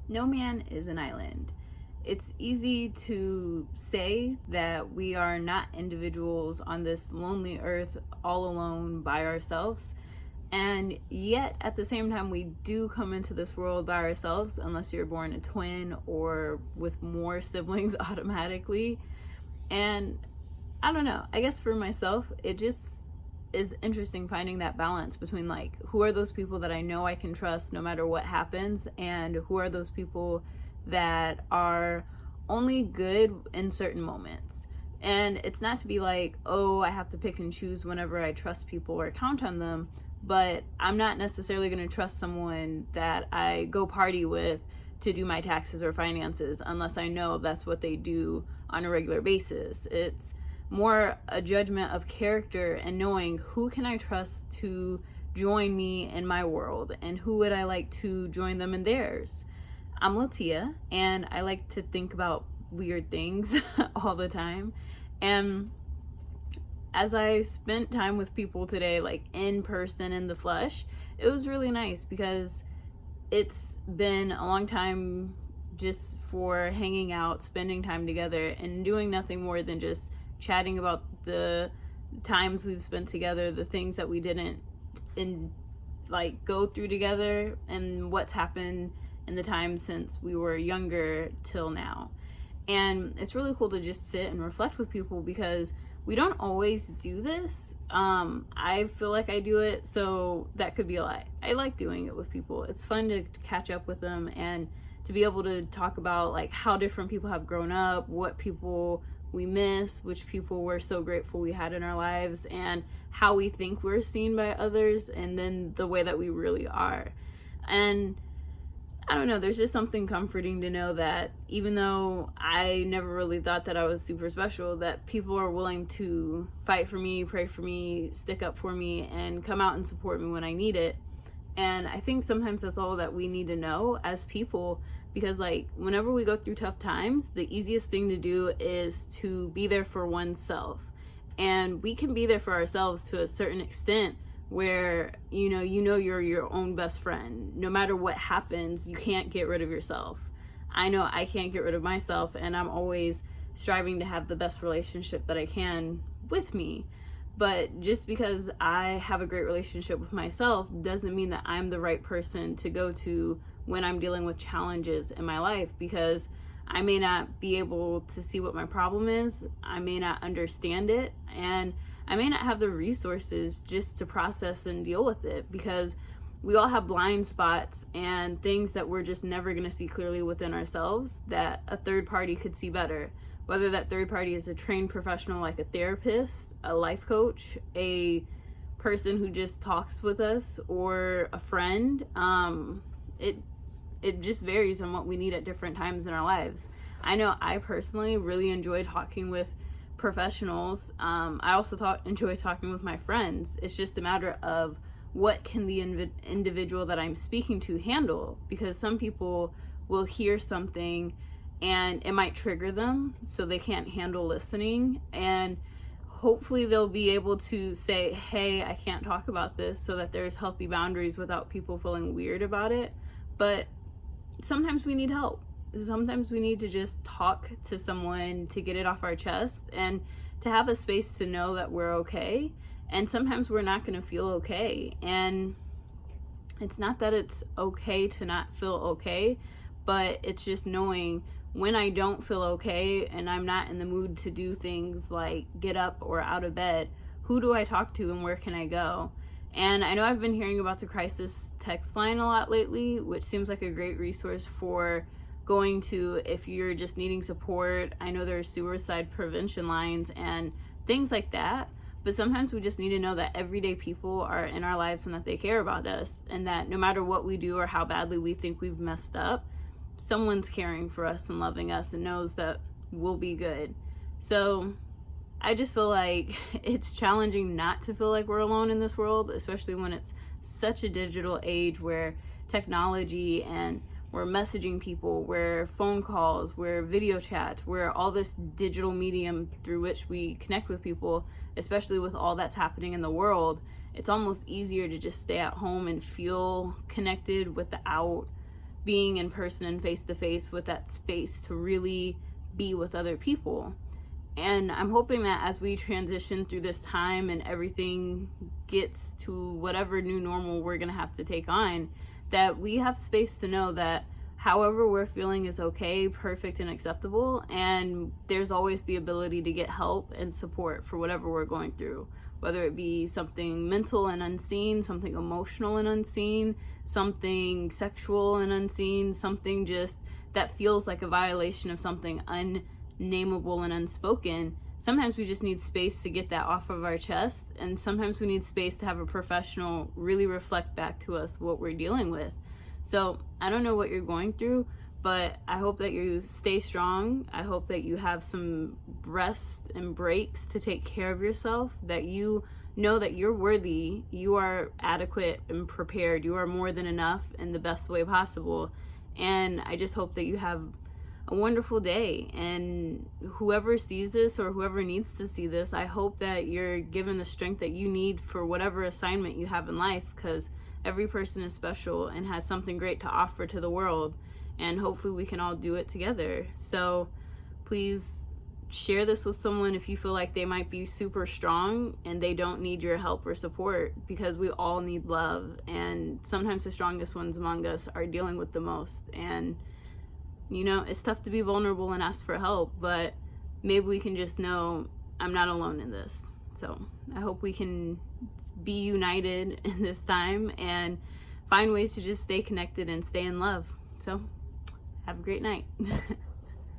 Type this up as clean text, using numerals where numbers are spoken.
No man is an island. It's easy to say that we are not individuals on this lonely earth all alone by ourselves. And yet, at the same time, we do come into this world by ourselves, unless you're born a twin or with more siblings automatically. And I don't know, I guess for myself, it just is interesting finding that balance between like, who are those people that I know I can trust no matter what happens, and who are those people that are only good in certain moments. And it's not to be like, oh, I have to pick and choose whenever I trust people or count on them, but I'm not necessarily going to trust someone that I go party with to do my taxes or finances unless I know that's what they do on a regular basis. It's more a judgment of character and knowing who can I trust to join me in my world and who would I like to join them in theirs. I'm Latia, and I like to think about weird things all the time. And as I spent time with people today, like in person, in the flesh, it was really nice because it's been a long time just for hanging out, spending time together, and doing nothing more than just chatting about the times we've spent together, the things that we didn't go through together, and what's happened in the time since we were younger till now. And it's really cool to just sit and reflect with people because we don't always do this. I feel like I do it, so that could be a lie. I like doing it with people. It's fun to catch up with them and to be able to talk about like how different people have grown up, what people we miss, which people we're so grateful we had in our lives, and how we think we're seen by others, and then the way that we really are. And I don't know, there's just something comforting to know that even though I never really thought that I was super special, that people are willing to fight for me, pray for me, stick up for me, and come out and support me when I need it. And I think sometimes that's all that we need to know as people, because like whenever we go through tough times, the easiest thing to do is to be there for oneself. And we can be there for ourselves to a certain extent where you know you're your own best friend. No matter what happens, you can't get rid of yourself. I know I can't get rid of myself, and I'm always striving to have the best relationship that I can with me. But just because I have a great relationship with myself doesn't mean that I'm the right person to go to when I'm dealing with challenges in my life, because I may not be able to see what my problem is, I may not understand it, and I may not have the resources just to process and deal with it, because we all have blind spots and things that we're just never going to see clearly within ourselves that a third party could see better. Whether that third party is a trained professional like a therapist, a life coach, a person who just talks with us, or a friend. It just varies on what we need at different times in our lives. I know I personally really enjoy talking with professionals. I also enjoy talking with my friends. It's just a matter of what can the individual that I'm speaking to handle, because some people will hear something and it might trigger them so they can't handle listening, and hopefully they'll be able to say, hey, I can't talk about this, so that there's healthy boundaries without people feeling weird about it. But sometimes we need help. Sometimes we need to just talk to someone to get it off our chest and to have a space to know that we're okay. And sometimes we're not going to feel okay. And it's not that it's okay to not feel okay, but it's just knowing when I don't feel okay and I'm not in the mood to do things like get up or out of bed, who do I talk to and where can I go? And I know I've been hearing about the crisis text line a lot lately, which seems like a great resource for going to if you're just needing support. I know there's suicide prevention lines and things like that. But sometimes we just need to know that everyday people are in our lives and that they care about us, and that no matter what we do or how badly we think we've messed up, someone's caring for us and loving us and knows that we'll be good. So I just feel like it's challenging not to feel like we're alone in this world, especially when it's such a digital age where technology and we're messaging people, we're phone calls, we're video chats, we're all this digital medium through which we connect with people, especially with all that's happening in the world. It's almost easier to just stay at home and feel connected without being in person and face to face with that space to really be with other people. And I'm hoping that as we transition through this time and everything gets to whatever new normal we're gonna have to take on, that we have space to know that however we're feeling is okay, perfect, and acceptable, and there's always the ability to get help and support for whatever we're going through, whether it be something mental and unseen, something emotional and unseen, something sexual and unseen, something just that feels like a violation of something unnameable and unspoken. Sometimes we just need space to get that off of our chest, and sometimes we need space to have a professional really reflect back to us what we're dealing with. So I don't know what you're going through, but I hope that you stay strong. I hope that you have some rest and breaks to take care of yourself, that you know that you're worthy, you are adequate and prepared, you are more than enough in the best way possible. And I just hope that you have a wonderful day, and whoever sees this or whoever needs to see this, I hope that you're given the strength that you need for whatever assignment you have in life, because every person is special and has something great to offer to the world, and hopefully we can all do it together. So please share this with someone if you feel like they might be super strong and they don't need your help or support, because we all need love, and sometimes the strongest ones among us are dealing with the most. And you know, it's tough to be vulnerable and ask for help, but maybe we can just know I'm not alone in this. So I hope we can be united in this time and find ways to just stay connected and stay in love. So have a great night.